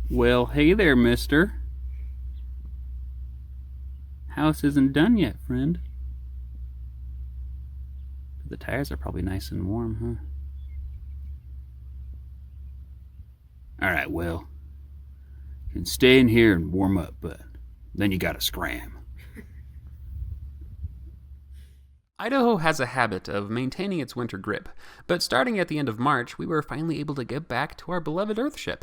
Well, hey there, mister. House isn't done yet, friend. The tires are probably nice and warm, huh? Alright, well, you can stay in here and warm up, but then you gotta scram. Idaho has a habit of maintaining its winter grip, but starting at the end of March, we were finally able to get back to our beloved Earthship.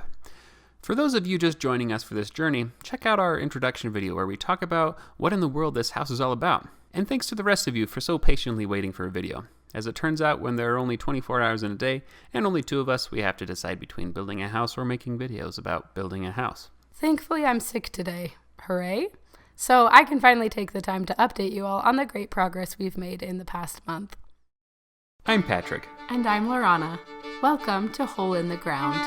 For those of you just joining us for this journey, check out our introduction video where we talk about what in the world this house is all about. And thanks to the rest of you for so patiently waiting for a video. As it turns out, when there are only 24 hours in a day, and only 2 of us, we have to decide between building a house or making videos about building a house. Thankfully, I'm sick today. Hooray! So I can finally take the time to update you all on the great progress we've made in the past month. I'm Patrick. And I'm Lorana. Welcome to Hole in the Ground.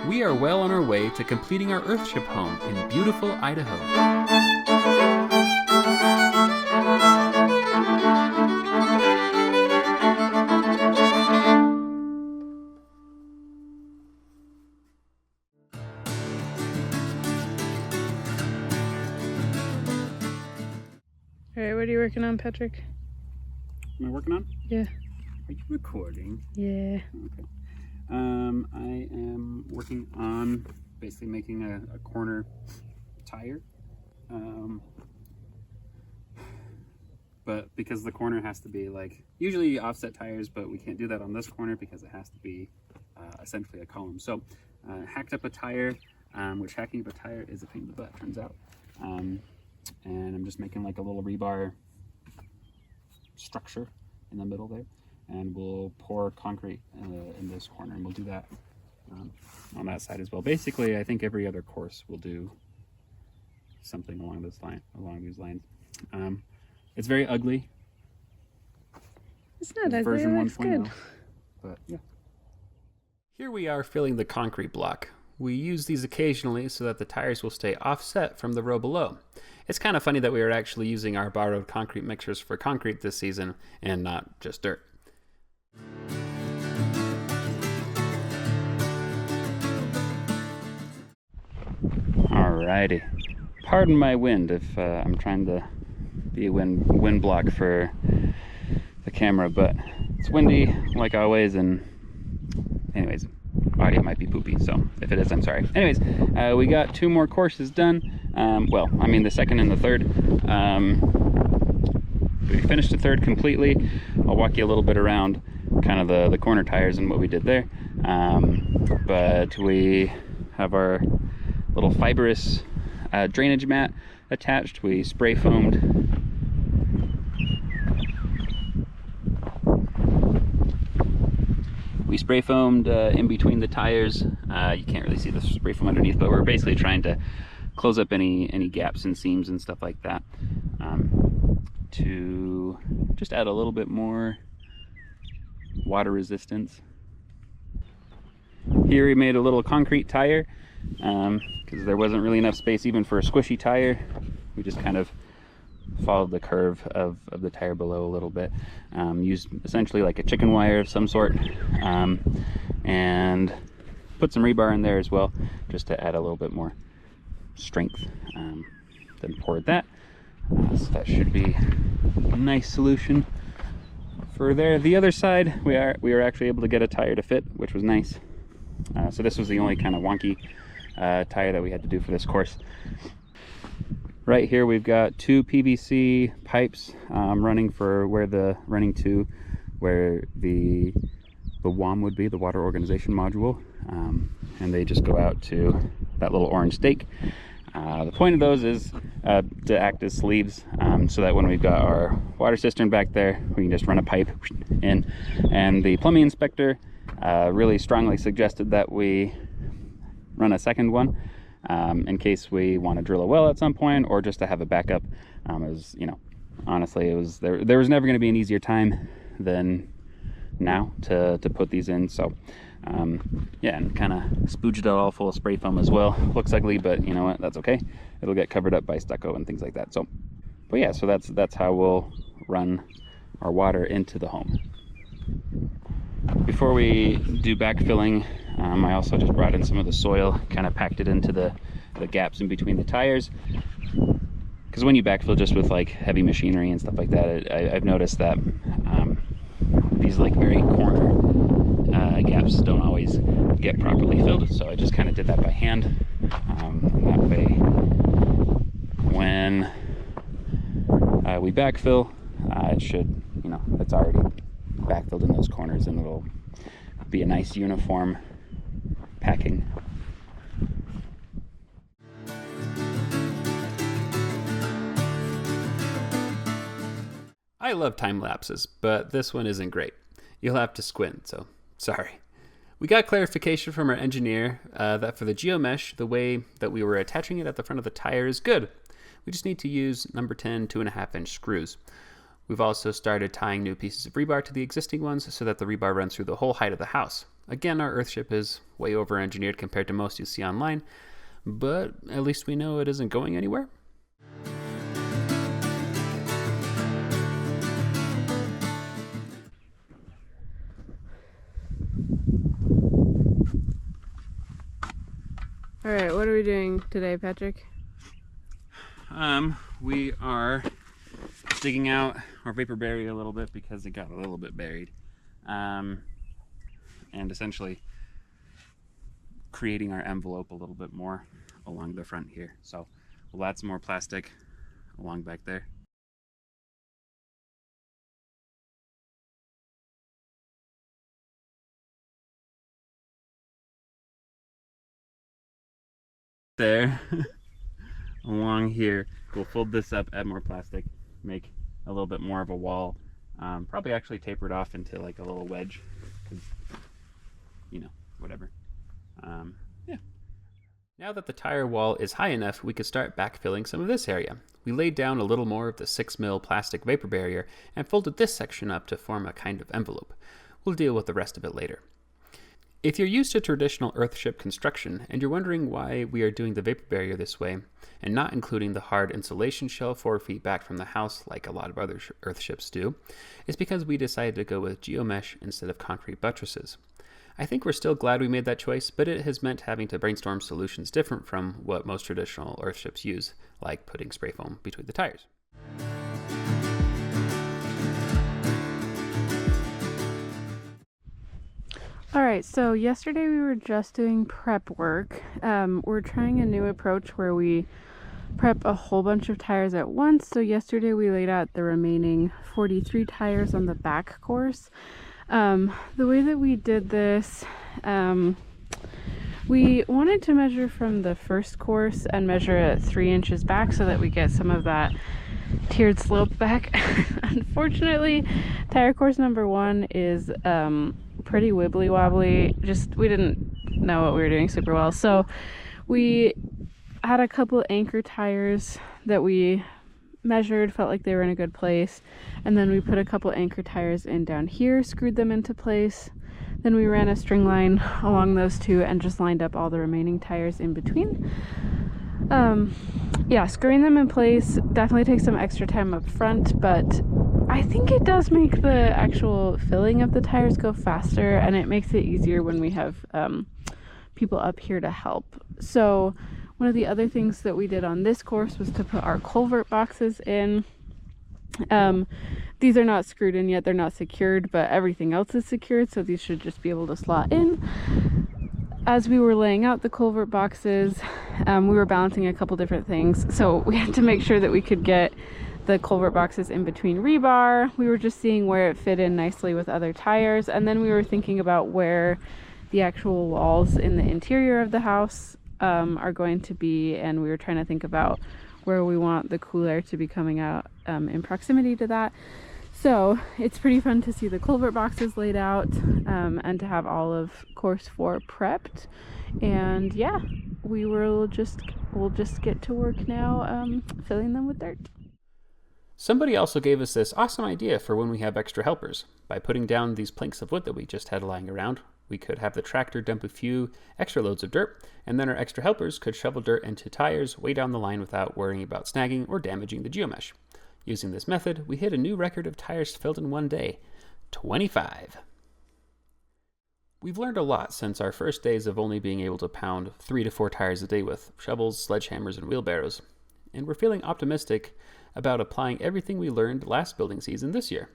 We are well on our way to completing our Earthship home in beautiful Idaho. All right, what are you working on, Patrick? Am I working on? Yeah. Are you recording? Yeah. Okay. I am working on basically making a corner tire. But because the corner has to be like, usually offset tires, but we can't do that on this corner because it has to be essentially a column. So hacked up a tire, which hacking up a tire is a pain in the butt, turns out. And I'm just making like a little rebar structure in the middle there, and we'll pour concrete in this corner, and we'll do that on that side as well. Basically, I think every other course will do something along these lines. It's very ugly. It's not ugly, version it looks 1.0, good. but yeah. Here we are filling the concrete block. We use these occasionally so that the tires will stay offset from the row below. It's kind of funny that we are actually using our borrowed concrete mixers for concrete this season and not just dirt. Alrighty. Pardon my wind if I'm trying to be a wind block for the camera, but it's windy like always, and anyways, audio might be poopy, so if it is, I'm sorry. Anyways, we got 2 more courses done. Well, I mean the second and the third. We finished the third completely. I'll walk you a little bit around kind of the corner tires and what we did there. But we have our little fibrous drainage mat attached. We spray foamed in between the tires. You can't really see the spray foam underneath, but we're basically trying to close up any gaps and seams and stuff like that, to just add a little bit more water resistance. Here we made a little concrete tire because there wasn't really enough space even for a squishy tire. We just kind of followed the curve of the tire below a little bit. Used essentially like a chicken wire of some sort, and put some rebar in there as well, just to add a little bit more strength. Then poured that. So that should be a nice solution for there. The other side, we were actually able to get a tire to fit, which was nice. So this was the only kind of wonky tire that we had to do for this course. Right here we've got 2 PVC pipes running for where the WOM would be, the Water Organization Module, and they just go out to that little orange stake. The point of those is to act as sleeves, so that when we've got our water cistern back there, we can just run a pipe in. And the plumbing inspector really strongly suggested that we run a second one, in case we want to drill a well at some point, or just to have a backup. It was, you know, honestly, there was never going to be an easier time than now to put these in. So yeah, and kind of spooged it all full of spray foam as well. Looks ugly, but you know what, that's okay. It'll get covered up by stucco and things like that. So, but yeah, so that's how we'll run our water into the home. before we do backfilling, I also just brought in some of the soil, kind of packed it into the gaps in between the tires. Because when you backfill just with like heavy machinery and stuff like that, I've noticed that these like very corner gaps don't always get properly filled. So I just kind of did that by hand. That way, when we backfill, it should, it's already backfilled in those corners, and it'll be a nice uniform packing. I love time lapses, but this one isn't great. You'll have to squint, so sorry. We got clarification from our engineer that for the Geomesh, the way that we were attaching it at the front of the tire is good. We just need to use number 10 2.5-inch screws. We've also started tying new pieces of rebar to the existing ones so that the rebar runs through the whole height of the house. Again, our EARTHSHIP is way over-engineered compared to most you see online, but at least we know it isn't going anywhere. All right, what are we doing today, Patrick? We are digging out our vapor barrier a little bit because it got a little bit buried, and essentially creating our envelope a little bit more along the front here. So we'll add some more plastic along back there. There. Along here, we'll fold this up, add more plastic, make a little bit more of a wall, probably actually taper it off into like a little wedge, because whatever. Yeah. Now that the tire wall is high enough, we could start backfilling some of this area. We laid down a little more of the 6mm plastic vapor barrier and folded this section up to form a kind of envelope. We'll deal with the rest of it later. If you're used to traditional EARTHSHIP construction and you're wondering why we are doing the vapor barrier this way and not including the hard insulation shell 4 feet back from the house like a lot of other EARTHSHIPs do, it's because we decided to go with Geomesh instead of concrete buttresses. I think we're still glad we made that choice, but it has meant having to brainstorm solutions different from what most traditional EARTHSHIPs use, like putting spray foam between the tires. All right, so yesterday we were just doing prep work. We're trying a new approach where we prep a whole bunch of tires at once. So yesterday we laid out the remaining 43 tires on the back course. The way that we did this, we wanted to measure from the first course and measure it 3 inches back so that we get some of that tiered slope back. Unfortunately, tire course number 1 is pretty wibbly wobbly. We didn't know what we were doing super well, so we had a couple anchor tires that we measured, felt like they were in a good place, and then we put a couple anchor tires in down here, screwed them into place. Then we ran a string line along those two and just lined up all the remaining tires in between. Yeah, screwing them in place definitely takes some extra time up front, but I think it does make the actual filling of the tires go faster, and it makes it easier when we have people up here to help. So one of the other things that we did on this course was to put our culvert boxes in. These are not screwed in yet, they're not secured, but everything else is secured, so these should just be able to slot in. As we were laying out the culvert boxes, we were balancing a couple different things, so we had to make sure that we could get the culvert boxes in between rebar. We were just seeing where it fit in nicely with other tires, and then we were thinking about where the actual walls in the interior of the house are going to be, and we were trying to think about where we want the cool air to be coming out in proximity to that. So it's pretty fun to see the culvert boxes laid out and to have all of course 4 prepped. And yeah, we'll just get to work now filling them with dirt. Somebody also gave us this awesome idea for when we have extra helpers. By putting down these planks of wood that we just had lying around, we could have the tractor dump a few extra loads of dirt, and then our extra helpers could shovel dirt into tires way down the line without worrying about snagging or damaging the Geomesh. Using this method, we hit a new record of tires filled in one day, 25. We've learned a lot since our first days of only being able to pound 3 to 4 tires a day with shovels, sledgehammers, and wheelbarrows, and we're feeling optimistic about applying everything we learned last building season this year.